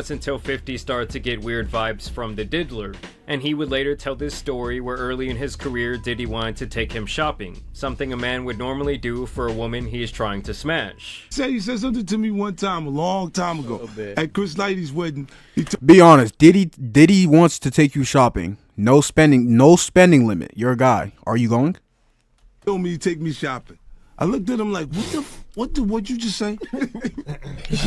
That's until 50 started to get weird vibes from the diddler, and he would later tell this story where early in his career Diddy wanted to take him shopping, something a man would normally do for a woman he is trying to smash. He said something to me one time, a long time ago, at Chris Lighty's wedding. Be honest, Diddy wants to take you shopping. No spending limit. You're a guy. Are you going? He told me to take me shopping. I looked at him like, what you just say?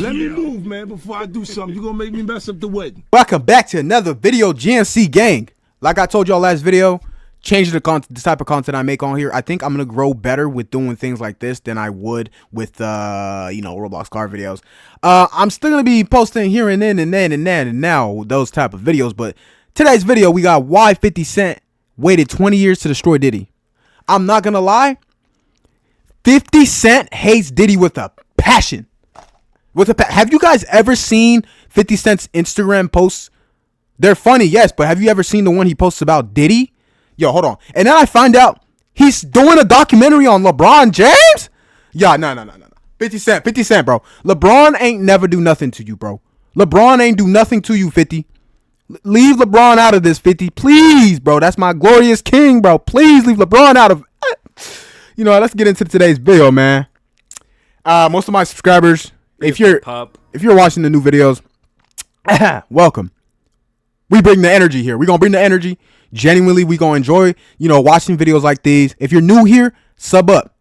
Let me move, man, before I do something. You're gonna make me mess up the wedding. Welcome back to another video, GNC gang. Like I told y'all last video, changing the type of content I make on here. I think I'm gonna grow better with doing things like this than I would with Roblox car videos. I'm still gonna be posting here and then and then and then and now those type of videos, but today's video we got why 50 Cent waited 20 years to destroy Diddy. I'm not gonna lie, 50 Cent hates Diddy with a passion. Have you guys ever seen 50 Cent's Instagram posts? They're funny, yes, but have you ever seen the one he posts about Diddy? Yo, hold on. And then I find out he's doing a documentary on LeBron James? Yeah, no. 50 Cent, bro. LeBron ain't never do nothing to you, bro. LeBron ain't do nothing to you, 50. Leave LeBron out of this, 50. Please, bro. That's my glorious king, bro. Please leave LeBron out of it. Let's get into today's video, man. Most of my subscribers, if you're watching the new videos, welcome. We bring the energy here. We're gonna bring the energy. Genuinely, we gonna enjoy, watching videos like these. If you're new here, sub up.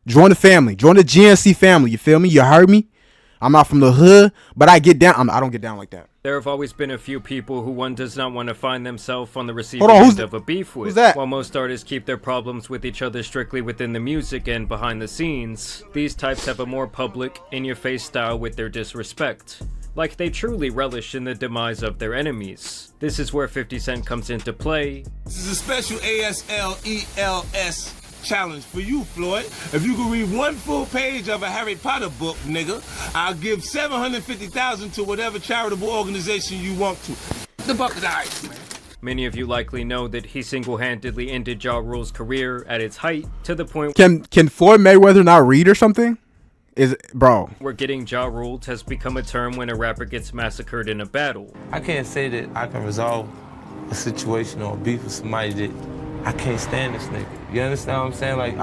Join the family. Join the GNC family. You feel me? You heard me? I'm not from the hood, but I get down. I don't get down like that. There have always been a few people who one does not want to find themselves on the receiving end of a beef with. While most artists keep their problems with each other strictly within the music and behind the scenes, these types have a more public, in-your-face style with their disrespect. Like they truly relish in the demise of their enemies. This is where 50 Cent comes into play. This is a special ASLELS challenge for you, Floyd. If you can read one full page of a Harry Potter book, nigga, I'll give $750,000 to whatever charitable organization you want to. The bucket of ice, man. Many of you likely know that he single-handedly ended Ja Rule's career at its height to the point Can Floyd Mayweather not read or something? Where getting Ja Ruled has become a term when a rapper gets massacred in a battle. I can't say that I can resolve a situation or a beef with somebody that I can't stand this nigga. You understand what I'm saying? Like,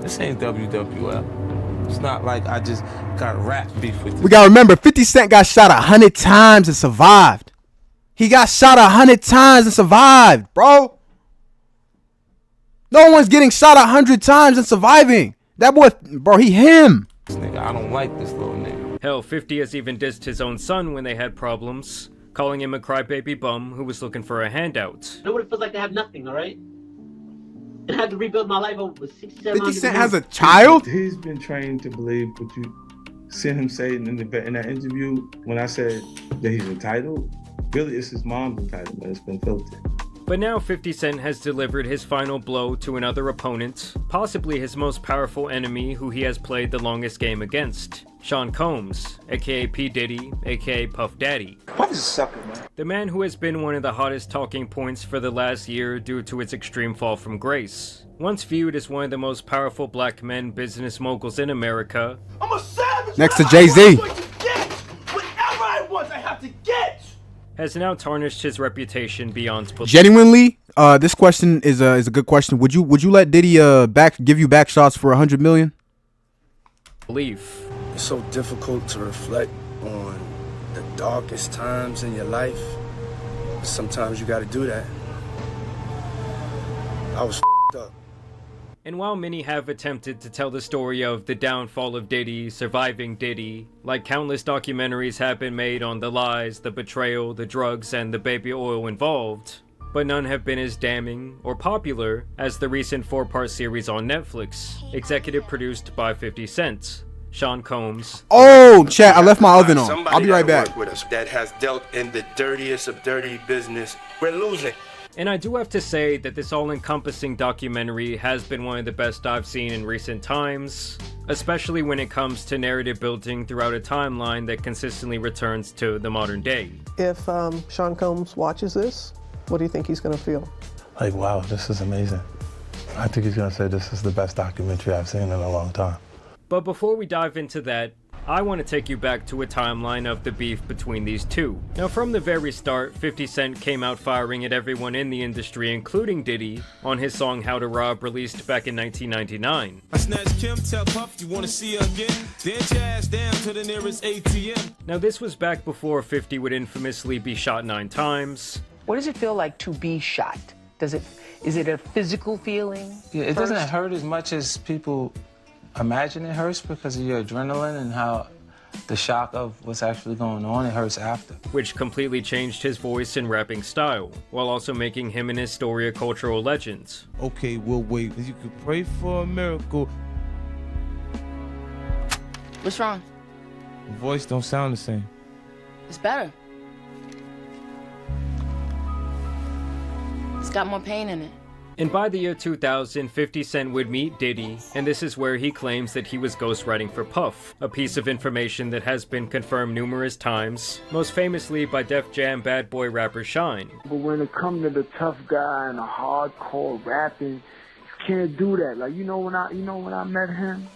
this ain't WWF. It's not like I just got a rap beef with this. We gotta remember, 50 Cent got shot 100 times and survived. He got shot 100 times and survived, bro. No one's getting shot 100 times and surviving. That boy, bro, him. This nigga, I don't like this little nigga. Hell, 50 has even dissed his own son when they had problems, calling him a crybaby bum who was looking for a handout. I know what it feels like to have nothing, alright? And I had to rebuild my life over 67 50 Cent has a child? He's been trained to believe what you seen him say in that interview when I said that he's entitled. Really, it's his mom's entitlement. It's been filtered. But now 50 Cent has delivered his final blow to another opponent, possibly his most powerful enemy who he has played the longest game against, Sean Combs, aka P. Diddy, aka Puff Daddy. Puff is a sucker, man. The man who has been one of the hottest talking points for the last year due to its extreme fall from grace. Once viewed as one of the most powerful black men business moguls in America. I'm a savage. Next to Jay-Z. Whatever I want, I have to get. Has now tarnished his reputation beyond belief. Genuinely, this question is a good question. Would you let Diddy give you back shots for 100 million? Belief. It's so difficult to reflect on the darkest times in your life. Sometimes you got to do that. I was up. And while many have attempted to tell the story of the downfall of Diddy, surviving Diddy, like countless documentaries have been made on the lies, the betrayal, the drugs, and the baby oil involved, but none have been as damning or popular as the recent 4-part series on Netflix, executive produced by 50 Cent, Sean Combs. Oh, chat, I left my oven on. I'll be right back. With us that has dealt in the dirtiest of dirty business. We're losing. And I do have to say that this all-encompassing documentary has been one of the best I've seen in recent times, especially when it comes to narrative building throughout a timeline that consistently returns to the modern day. If Sean Combs watches this, what do you think he's going to feel? Like, wow, this is amazing. I think he's going to say this is the best documentary I've seen in a long time. But before we dive into that, I want to take you back to a timeline of the beef between these two. Now, from the very start, 50 Cent came out firing at everyone in the industry, including Diddy, on his song How to Rob, released back in 1999. I snatch Kim, tell Puff you wanna see her again. Dance your ass down to the nearest ATM. Now, this was back before 50 would infamously be shot 9 times. What does it feel like to be shot? Is it a physical feeling? Yeah, it doesn't hurt as much as people imagine it hurts because of your adrenaline and how the shock of what's actually going on, it hurts after. Which completely changed his voice and rapping style, while also making him and his story a cultural legend. Okay, we'll wait. You could pray for a miracle. What's wrong? The voice don't sound the same. It's better. It's got more pain in it. And by the year 2000, 50 Cent would meet Diddy, and this is where he claims that he was ghostwriting for Puff, a piece of information that has been confirmed numerous times, most famously by Def Jam bad boy rapper Shine. But when it comes to the tough guy and the hardcore rapping, you can't do that. Like, you know when I met him,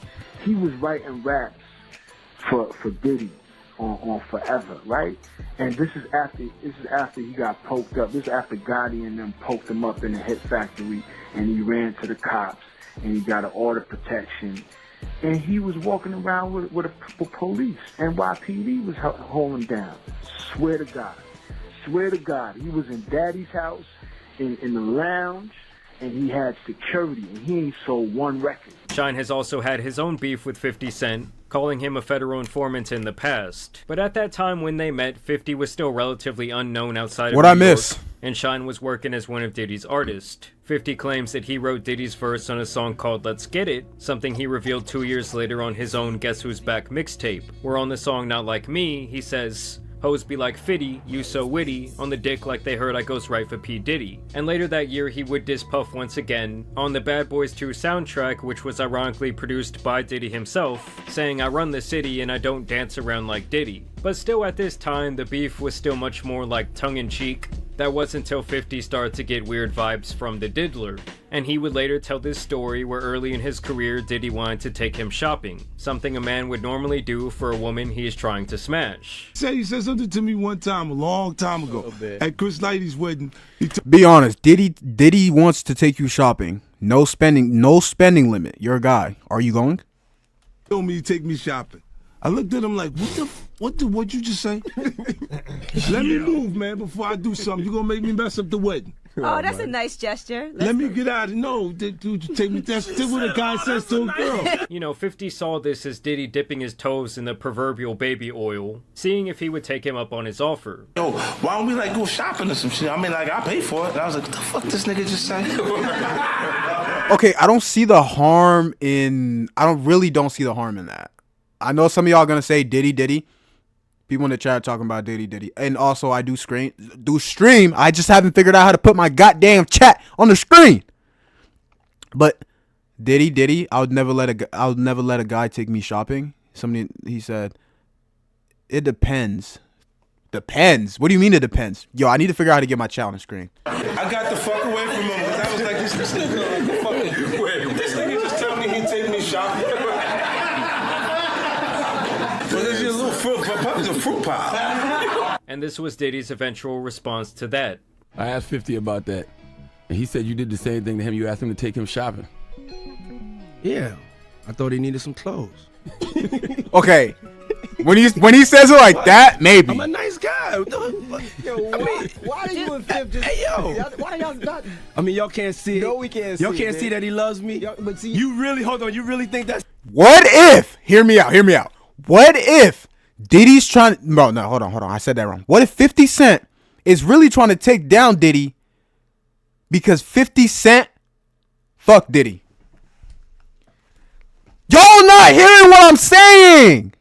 he was writing raps for Diddy on Forever, right? And this is after he got poked up. This is after Gotti and them poked him up in the hit factory, and he ran to the cops, and he got an order of protection, and he was walking around with the police. NYPD was holding him down. Swear to God, he was in Daddy's house in the lounge, and he had security, and he ain't sold one record. Shine has also had his own beef with 50 Cent, calling him a federal informant in the past. But at that time when they met, 50 was still relatively unknown outside of New York, and Shine was working as one of Diddy's artists. 50 claims that he wrote Diddy's verse on a song called Let's Get It, something he revealed 2 years later on his own Guess Who's Back mixtape, where on the song Not Like Me, he says, "Hoes be like Fitty, you so witty, on the dick like they heard I ghost right for P. Diddy." And later that year, he would diss Puff once again on the Bad Boys 2 soundtrack, which was ironically produced by Diddy himself, saying, "I run the city and I don't dance around like Diddy." But still at this time, the beef was still much more like tongue-in-cheek. That wasn't until 50 started to get weird vibes from the Diddler, and he would later tell this story where early in his career Diddy wanted to take him shopping, something a man would normally do for a woman he is trying to smash. He said something to me one time, a long time ago, at Chris Lighty's wedding. Be honest, Diddy wants to take you shopping. No spending limit. You're a guy. Are you going? He told me to take me shopping. I looked at him like, what'd you just say? Let me move, man, before I do something. You're gonna make me mess up the wedding. Oh, that's a nice gesture. Let me get out of no, dude, you take me. That's what a guy says to a girl. You know, 50 saw this as Diddy dipping his toes in the proverbial baby oil, seeing if he would take him up on his offer. Yo, why don't we like go shopping or some shit? I mean, like I pay for it. And I was like, what the fuck this nigga just say? Okay, I don't see the harm in. I really don't see the harm in that. I know some of y'all gonna say Diddy. People in the chat talking about Diddy. And also I do stream. I just haven't figured out how to put my goddamn chat on the screen. But Diddy, I would never let a guy take me shopping. He said, it depends. Depends? What do you mean it depends? Yo, I need to figure out how to get my chat on the screen. I got the fuck away from him because I was like, this nigga fucking this nigga just tell me he'd take me shopping. Puppy's a fruit pie. And this was Diddy's eventual response to that. I asked 50 about that, and he said you did the same thing to him. You asked him to take him shopping. Yeah, I thought he needed some clothes. Okay, when he says it like that, maybe. I'm a nice guy. Yo, why are you and 50? Hey, yo. Why y'all not? I mean, y'all can't see it. No, we can't see it. Y'all can't see that he loves me. But see, you really, hold on, you really think that's... What if, hear me out. What if Diddy's trying to, no, hold on. I said that wrong. What if 50 Cent is really trying to take down Diddy because 50 Cent fuck Diddy? Y'all not hearing what I'm saying?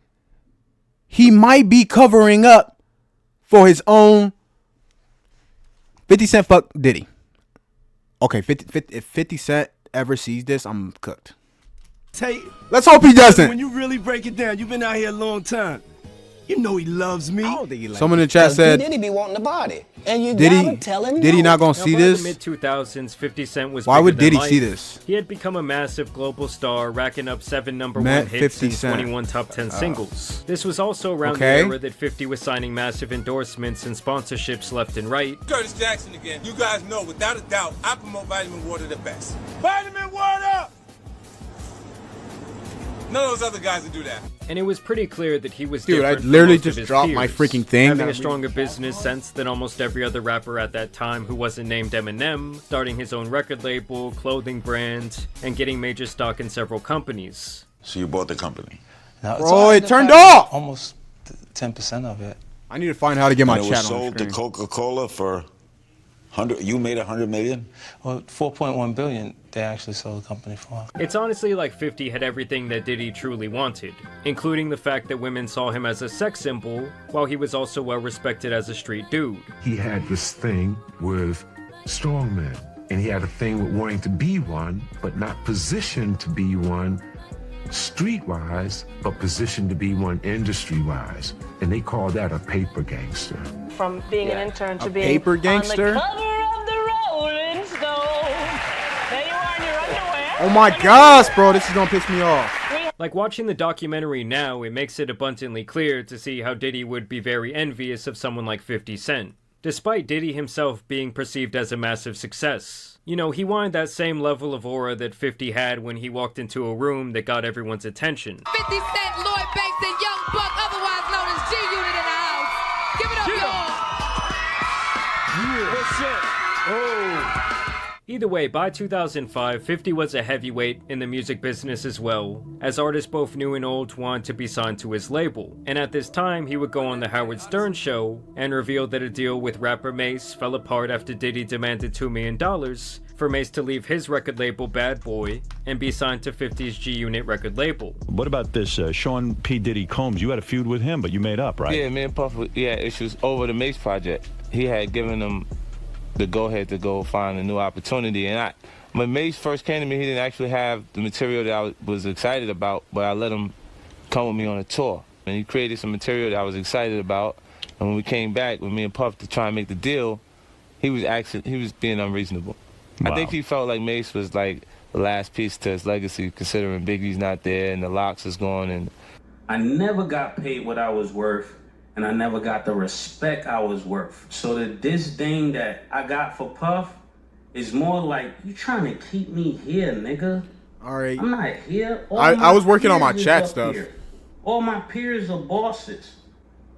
He might be covering up for his own 50 Cent fuck Diddy. Okay, if 50 Cent ever sees this, I'm cooked. Hey, let's hope he doesn't. When you really break it down, you've been out here a long time. You know he loves me. I don't think he loves Someone in the chat said, Diddy be wanting the body, and you Diddy, gotta tell him Diddy no. not gonna see by this? the mid-2000s, 50 Cent was Why would bigger than Diddy see life. this? He had become a massive global star, racking up 7 number Met one hits 50 and Cent. 21 top 10 singles. This was also around Okay. the era that 50 was signing massive endorsements and sponsorships left and right. Curtis Jackson again. You guys know, without a doubt, I promote vitamin water the best. Vitamin water! None of those other guys would do that. And it was pretty clear that he was Dude, I different from literally most of just his dropped my peers, freaking thing. having a stronger business sense than almost every other rapper at that time who wasn't named Eminem, starting his own record label, clothing brand, and getting major stock in several companies. So you bought the company? No, it's Bro, all it the turned fact off! Almost 10% of it. I need to find how to get my And it chat was on sold the to screen. Coca-Cola for 100. You made 100 million. Well, 4.1 billion they actually sold the company for. It's honestly like 50 had everything that Diddy truly wanted, including the fact that women saw him as a sex symbol, while he was also well respected as a street dude. He had this thing with strong men, and he had a thing with wanting to be one, but not positioned to be one street-wise, but positioned to be one industry-wise. And they call that a paper gangster. From being an intern to A being paper gangster? on the cover of the Rolling Stone. There you are in your underwear. Oh my gosh, bro, this is gonna piss me off. Like watching the documentary now, it makes it abundantly clear to see how Diddy would be very envious of someone like 50 Cent, despite Diddy himself being perceived as a massive success. You know, he wanted that same level of aura that 50 had when he walked into a room that got everyone's attention. 50 Cent, Lloyd Banks, and Young Buck, otherwise known as G-Unit in the house. Give it up, y'all. Yeah. What's up? Oh. Either way, by 2005, 50 was a heavyweight in the music business as well, as artists both new and old wanted to be signed to his label. And at this time, he would go on the Howard Stern show and reveal that a deal with rapper Mace fell apart after Diddy demanded $2 million for Mace to leave his record label Bad Boy and be signed to 50's G-Unit record label. What about this Sean P. Diddy Combs? You had a feud with him, but you made up, right? Yeah, me and Puff, we had issues over the Mace project. He had given him the go-ahead to go find a new opportunity. And when Mace first came to me, he didn't actually have the material that I was excited about, but I let him come with me on a tour. And he created some material that I was excited about. And when we came back with me and Puff to try and make the deal, he was being unreasonable. Wow. I think he felt like Mace was like the last piece to his legacy, considering Biggie's not there and the Locks is gone. And I never got paid what I was worth, and I never got the respect I was worth. So the disdain that I got for Puff is more like, you trying to keep me here, nigga. All right. I'm not here. I was working on my peers is chat up stuff. here. All my peers are bosses.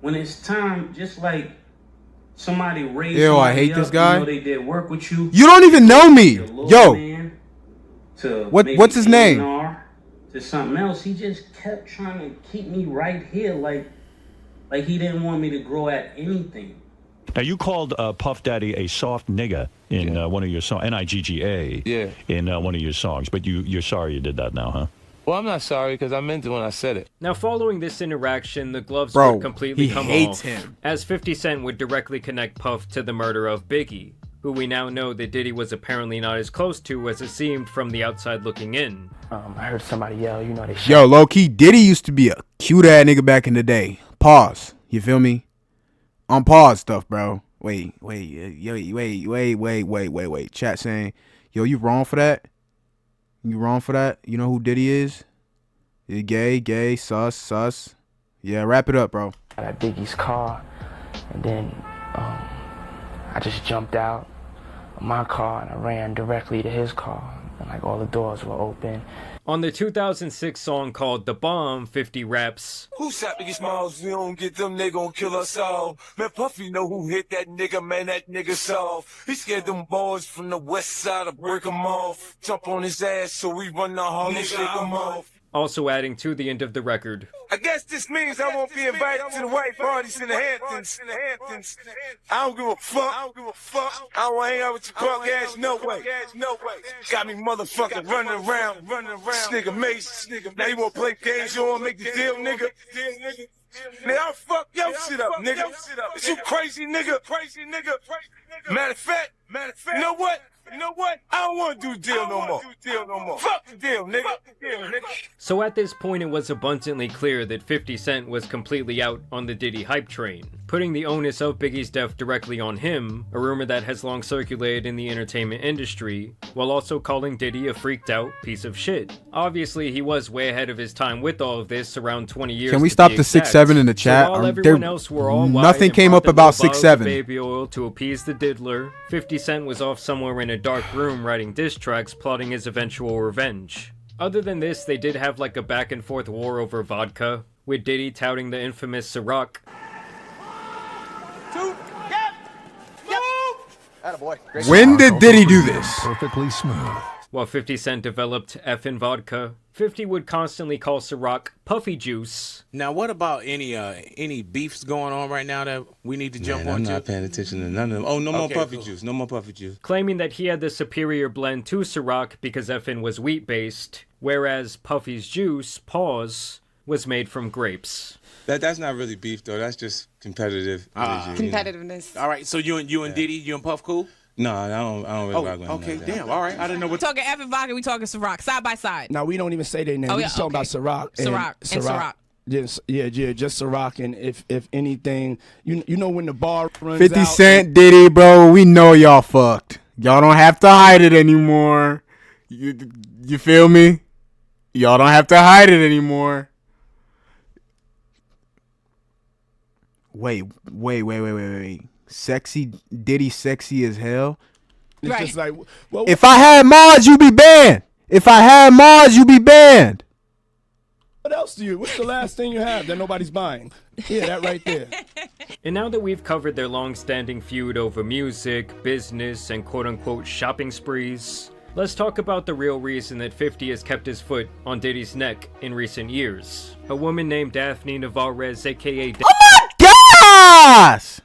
When it's time, just like somebody raised Ew, I somebody hate this up, guy. You know they did work with you. You don't even know me. Your little Yo. man to What's his maybe name? A&R to something else. He just kept trying to keep me right here, like he didn't want me to grow at anything. Now, you called Puff Daddy a soft nigga in one of your songs, N-I-G-G-A, in one of your songs, but you're sorry you did that now, huh? well, I'm not sorry because I meant it when I said it. Now, following this interaction, the gloves Bro, would completely he come hates off, him. as 50 Cent would directly connect Puff to the murder of Biggie, who we now know that Diddy was apparently not as close to as it seemed from the outside looking in. I heard somebody yell, you know, they shot. Yo, low-key, Diddy used to be a cute ass nigga back in the day. Pause. You feel me? On pause stuff, bro. Wait. Chat saying, yo, you wrong for that? You wrong for that? You know who Diddy is? You gay, sus. Yeah, wrap it up, bro. At Biggie's car, and then I just jumped out of my car and I ran directly to his car, and like all the doors were open. On the 2006 song called The Bomb, 50 raps, Who shot Biggie Smalls? We don't get them, they gon' kill us all. Man, Puffy know who hit that nigga, man, that nigga soft. He scared them boys from the west side to break him off. Jump on his ass so we run the hall and shake him off. also adding to the end of the record. I guess this means I won't be invited to the white parties in the Hamptons. I don't give a fuck. I don't want to hang out with your punk ass, no way. Got me motherfucking running around. This nigga Mace. Now you want to play games, you want to make the deal, nigga? Nigga, I'll fuck your shit up, nigga. Is you crazy, nigga? Matter of fact, you know what? You know what? I don't want to do deal no more. Fuck the deal, nigga. So at this point, it was abundantly clear that 50 Cent was completely out on the Diddy hype train, putting the onus of Biggie's death directly on him, a rumor that has long circulated in the entertainment industry, while also calling Diddy a freaked out piece of shit. Obviously, he was way ahead of his time with all of this, around 20 years. Can we stop the 6'7" in the chat? So while everyone else were all nothing came up about 6'7". Baby oil to appease the diddler, 50 Cent was off somewhere in a dark room writing diss tracks, plotting his eventual revenge. Other than this, they did have like a back and forth war over vodka, with Diddy touting the infamous Ciroc. When did Diddy do this? Perfectly smooth. While 50 Cent developed effin' vodka, 50 would constantly call Ciroc puffy juice. Now, what about any beefs going on right now that we need to jump on? I'm not paying attention to none of them. Oh, no more puffy juice. No more puffy juice. Claiming that he had the superior blend to Ciroc because effin' was wheat-based, whereas Puffy's juice, pause, was made from grapes. That's not really beef, though. That's just competitive. Competitiveness. All right, so you and Diddy, you and Puff cool? No, I don't really rock with him. Okay, like that. damn. All right, I didn't know what. We talking effing vodka, we talking Ciroc, side by side. Now, we don't even say their name. Oh, We yeah, just talking about Ciroc. Ciroc. Just Ciroc. And if anything, you know when the bar runs 50 out. Cent, Diddy, bro, we know y'all fucked. Y'all don't have to hide it anymore. You feel me? Y'all don't have to hide it anymore. Wait. Sexy Diddy, sexy as hell. It's just like, well, If I had mods, you be banned. If I had mods, you be banned. what else do you? What's the last thing you have that nobody's buying? Yeah, that right there. And now that we've covered their long-standing feud over music, business, and quote-unquote shopping sprees, let's talk about the real reason that 50 has kept his foot on Diddy's neck in recent years. A woman named Daphne Navarez, aka Gosh!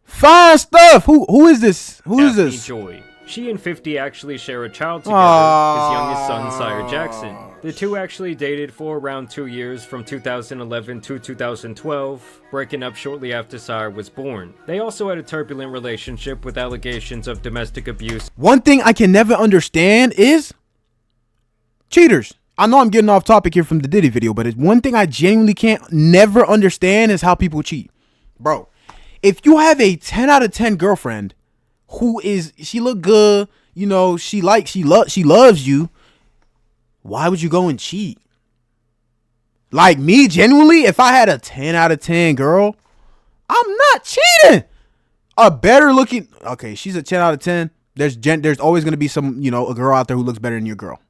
Fine stuff. Who is this? Who is Daphne this? Joy. She and 50 actually share a child together, his youngest son, Sire Jackson. The two actually dated for around 2 years from 2011 to 2012, breaking up shortly after Sire was born. They also had a turbulent relationship with allegations of domestic abuse. One thing I can never understand is cheaters. I know I'm getting off topic here from the Diddy video, but it's one thing I genuinely never understand is how people cheat. Bro, if you have a 10 out of 10 girlfriend she look good, you know, she loves you, why would you go and cheat? Like me, genuinely, if I had a 10 out of 10 girl, I'm not cheating. A better looking, okay, she's a 10 out of 10. There's always going to be some, you know, a girl out there who looks better than your girl.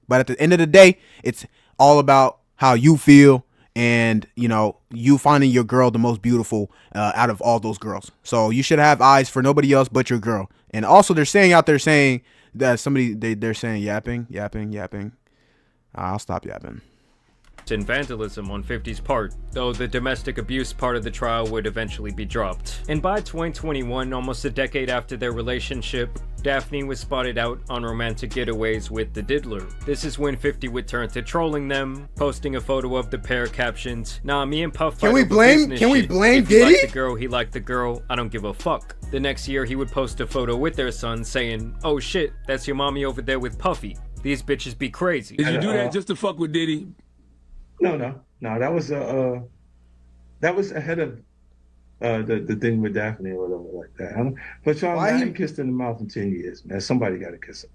But at the end of the day, it's all about how you feel and, you know, you finding your girl the most beautiful out of all those girls. So you should have eyes for nobody else but your girl. And also they're saying out there saying that they're saying yapping. I'll stop yapping. And vandalism on 50's part, though the domestic abuse part of the trial would eventually be dropped. And by 2021, almost a decade after their relationship, Daphne was spotted out on romantic getaways with the diddler. This is when 50 would turn to trolling them, posting a photo of the pair captioned, "Nah, me and Puff Can we blame If you Diddy? like the girl, he liked the girl, I don't give a fuck." The next year, he would post a photo with their son saying, "Oh shit, that's your mommy over there with Puffy. These bitches be crazy." Did you do that just to fuck with Diddy? No. That was ahead of the thing with Daphne or whatever like that. But y'all, I haven't kissed in the mouth in 10 years, man. Somebody got to kiss him.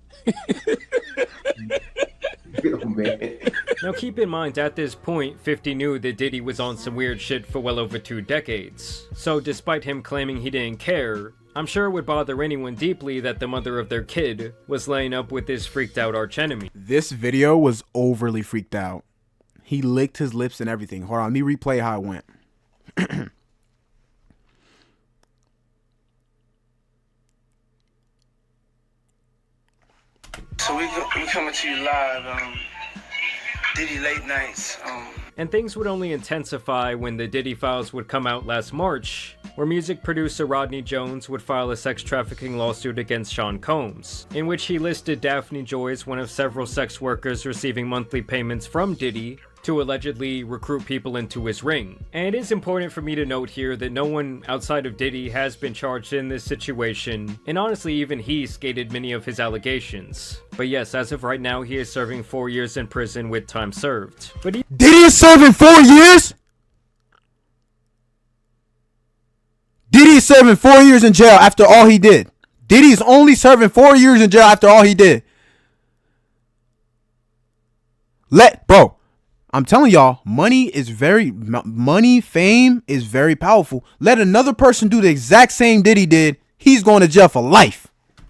Oh, man. Now keep in mind, at this point, 50 knew that Diddy was on some weird shit for well over 2 decades. So despite him claiming he didn't care, I'm sure it would bother anyone deeply that the mother of their kid was laying up with this freaked out archenemy. This video was overly freaked out. He licked his lips and everything. Hold on, let me replay how it went. So we coming to you live, Diddy Late Nights. And things would only intensify when the Diddy Files would come out last March, where music producer Rodney Jones would file a sex trafficking lawsuit against Sean Combs, in which he listed Daphne Joy as one of several sex workers receiving monthly payments from Diddy to allegedly recruit people into his ring. And it is important for me to note here that no one outside of Diddy has been charged in this situation, and honestly even he skated many of his allegations. But yes, as of right now, he is serving 4 years in prison with time served. But Diddy is serving 4 years? Diddy is serving 4 years in jail after all he did. Diddy is only serving 4 years in jail after all he did. Bro, I'm telling y'all, money, fame is very powerful. Let another person do the exact same Diddy did. He's going to jail for life.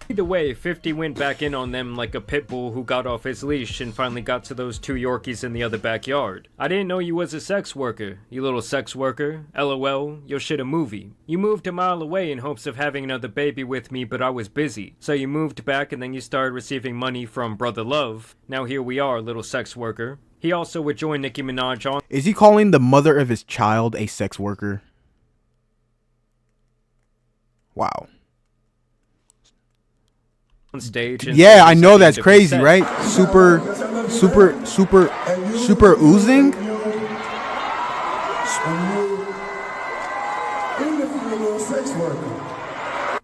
Either way, 50 went back in on them like a pit bull who got off his leash and finally got to those 2 Yorkies in the other backyard. I didn't know you was a sex worker, you little sex worker. LOL, your shit a movie. You moved a mile away in hopes of having another baby with me, but I was busy. So you moved back and then you started receiving money from Brother Love. Now here we are, little sex worker. He also would join Nicki Minaj on— Is he calling the mother of his child a sex worker? Wow. On stage. Yeah, I know that's crazy, right? Super oozing.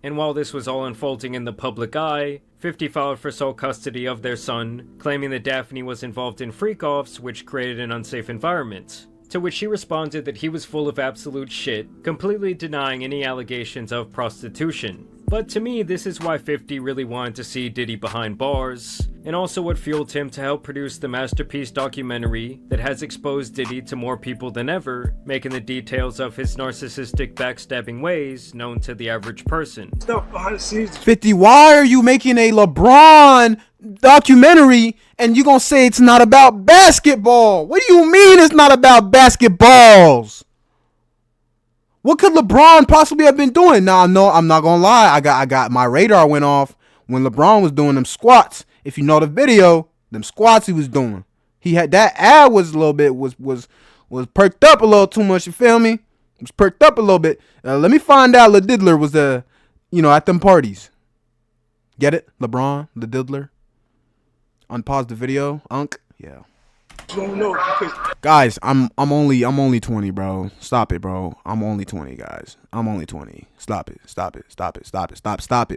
And while this was all unfolding in the public eye, 50 filed for sole custody of their son, claiming that Daphne was involved in freak-offs which created an unsafe environment. To which she responded that he was full of absolute shit, completely denying any allegations of prostitution. But to me, this is why 50 really wanted to see Diddy behind bars, and also what fueled him to help produce the masterpiece documentary that has exposed Diddy to more people than ever, making the details of his narcissistic backstabbing ways known to the average person. 50, why are you making a LeBron documentary and you gonna say it's not about basketball? What do you mean it's not about basketballs? What could LeBron possibly have been doing? Now, no, I'm not gonna lie. I got my radar went off when LeBron was doing them squats. If you know the video, them squats he was doing. He had that ad was a little bit was perked up a little too much. You feel me? It was perked up a little bit. Let me find out. Le Diddler was at them parties. Get it? LeBron, Le Diddler. Unpause the video, Unc. Yeah. Guys, I'm only 20, bro. Stop it, bro. I'm only 20, guys. I'm only 20. Stop it,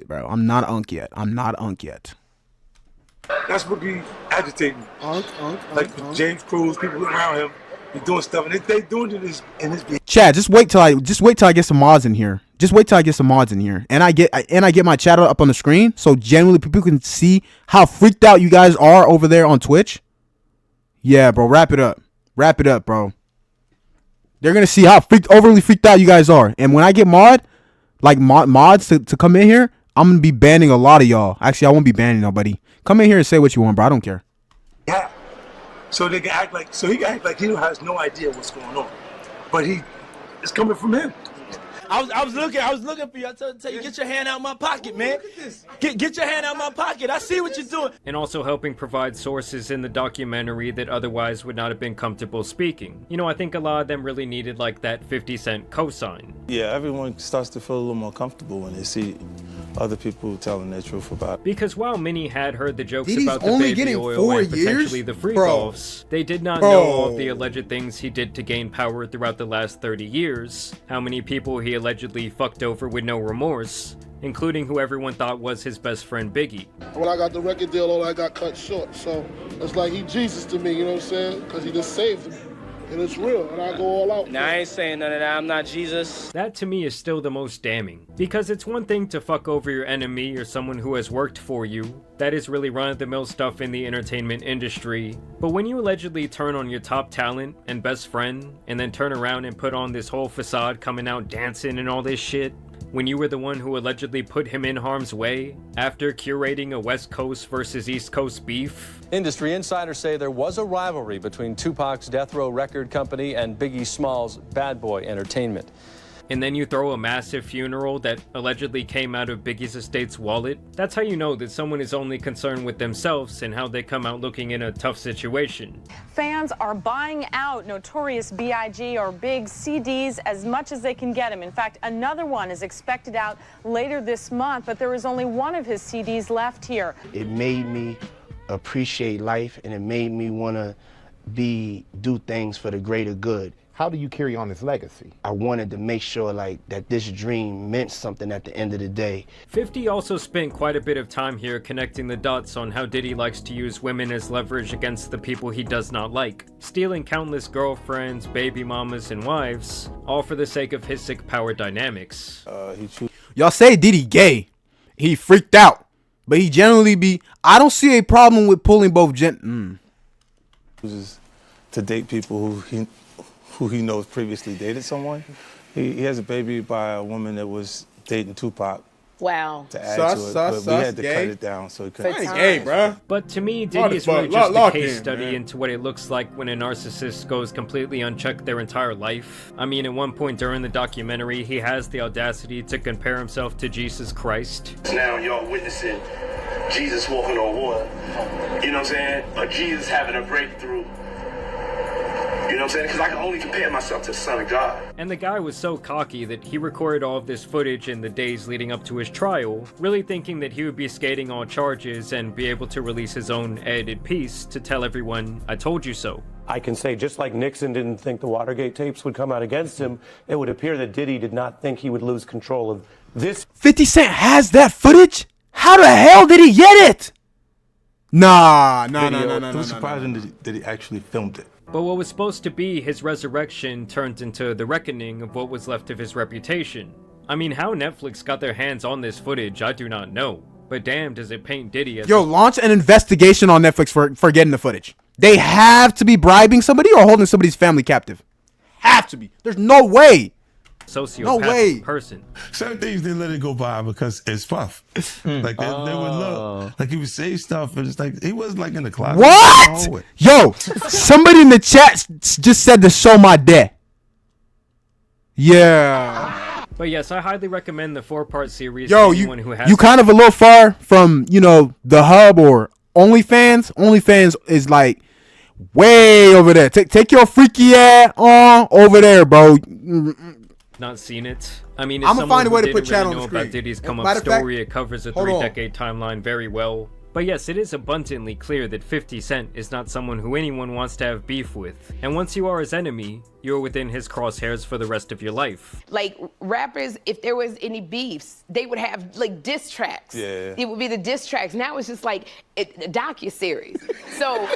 bro. I'm not Unc yet. That's what be agitating. Like James Cruz, people around him, be doing stuff, and they doing it in this. Chad, just wait till I get some mods in here. And I get my chat up on the screen, so genuinely people can see how freaked out you guys are over there on Twitch. Yeah, bro, wrap it up, bro. They're gonna see how overly freaked out you guys are, and when I get mods to come in here, I'm gonna be banning a lot of y'all. Actually, I won't be banning nobody. Come in here and say what you want, bro. I don't care. Yeah. So he can act like he has no idea what's going on, but it's coming from him. I was looking for you. I tell you, get your hand out my pocket, man. Get your hand out my pocket. I see what you're doing. And also helping provide sources in the documentary that otherwise would not have been comfortable speaking. I think a lot of them really needed like that 50 Cent cosign. Yeah, everyone starts to feel a little more comfortable when they see other people telling their truth about it. Because while many had heard the jokes Diddy's about the only baby getting oil 4 and potentially years? the freak Bro. offs, they did not know all of the alleged things he did to gain power throughout the last 30 years, how many people he allegedly fucked over with no remorse, including who everyone thought was his best friend Biggie. When I got the record deal, all I got cut short, so it's like he Jesus to me, you know what I'm saying? Because he just saved me. And it's real, and I go all out. Nah, I ain't saying none of that. I'm not Jesus. That to me is still the most damning. Because it's one thing to fuck over your enemy or someone who has worked for you. That is really run-of-the-mill stuff in the entertainment industry. But when you allegedly turn on your top talent and best friend, and then turn around and put on this whole facade coming out dancing and all this shit, when you were the one who allegedly put him in harm's way after curating a West Coast versus East Coast beef. Industry insiders say there was a rivalry between Tupac's Death Row Record Company and Biggie Smalls' Bad Boy Entertainment. And then you throw a massive funeral that allegedly came out of Biggie's estate's wallet. That's how you know that someone is only concerned with themselves and how they come out looking in a tough situation. Fans are buying out Notorious B.I.G. or Big CDs as much as they can get them. In fact, another one is expected out later this month, but there is only one of his CDs left here. It made me appreciate life, and it made me want to do things for the greater good. How do you carry on his legacy? I wanted to make sure like that this dream meant something at the end of the day. 50 also spent quite a bit of time here connecting the dots on how Diddy likes to use women as leverage against the people he does not like, stealing countless girlfriends, baby mamas, and wives, all for the sake of his sick power dynamics. Y'all say Diddy gay. He freaked out. But he generally be... I don't see a problem with pulling both Chooses to date people who he knows previously dated someone. He has a baby by a woman that was dating Tupac. Wow. To add to it, but we had to cut it down so he couldn't. Gay, bro. But to me, Diddy is really just a case study into what it looks like when a narcissist goes completely unchecked their entire life. I mean, at one point during the documentary, he has the audacity to compare himself to Jesus Christ. Now y'all witnessing Jesus walking on water. You know what I'm saying? Or Jesus having a breakthrough. You know what I'm saying? Because I can only compare myself to the Son of God. And the guy was so cocky that he recorded all of this footage in the days leading up to his trial, really thinking that he would be skating all charges and be able to release his own edited piece to tell everyone, I told you so. I can say, just like Nixon didn't think the Watergate tapes would come out against him, it would appear that Diddy did not think he would lose control of this. 50 Cent has that footage? How the hell did he get it? Nah. It was surprising that he actually filmed it. But what was supposed to be his resurrection turned into the reckoning of what was left of his reputation. I mean, how Netflix got their hands on this footage, I do not know. But damn, does it paint Diddy as... Yo, launch an investigation on Netflix for getting the footage. They have to be bribing somebody or holding somebody's family captive. Have to be. There's no way. Sociopathic person. Certain things they let it go by because it's Puff. Like they would look. Like he would say stuff and it's like he wasn't like in the closet. What? Yo, somebody in the chat just said to show my dad. Yeah. But yes, I highly recommend the 4-part series Yo, to anyone who has you kind of a little far from, you know, the hub or OnlyFans. OnlyFans is like way over there. Take your freaky ass on over there, bro. not seen it. I mean, I'm gonna find a way to put chat chat on the screen. about Diddy's come up story, it covers a 3-decade timeline very well. But yes, it is abundantly clear that 50 Cent is not someone who anyone wants to have beef with. And once you are his enemy, you're within his crosshairs for the rest of your life. Like, rappers, if there was any beefs, they would have, like, diss tracks. Yeah. It would be the diss tracks. Now it's just, like, a docuseries. So...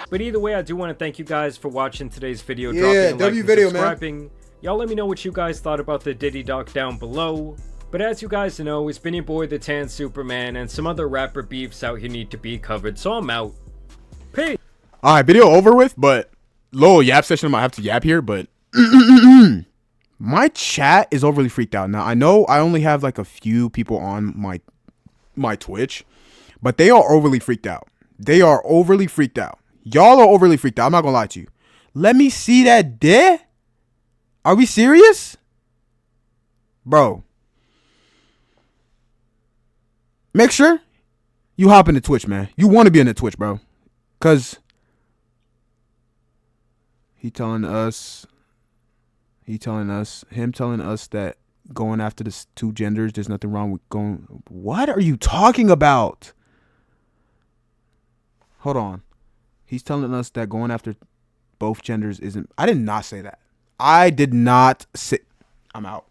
But either way, I do want to thank you guys for watching today's video. Yeah, dropping a like W and video, subscribing. Y'all let me know what you guys thought about the Diddy doc down below. But as you guys know, it's been your boy, the Tan Superman, and some other rapper beefs out here need to be covered, so I'm out. Peace! Alright, video over with, but little yap session, I might have to yap here, but my chat is overly freaked out. Now, I know I only have like a few people on my Twitch, but they are overly freaked out. They are overly freaked out. Y'all are overly freaked out. I'm not gonna lie to you. Let me see that there. Are we serious? Bro. Make sure you hop into Twitch, man. You want to be in the Twitch, bro. Because him telling us that going after the two genders, there's nothing wrong with going. What are you talking about? Hold on. He's telling us that going after both genders isn't. I did not say that. I did not say. I'm out.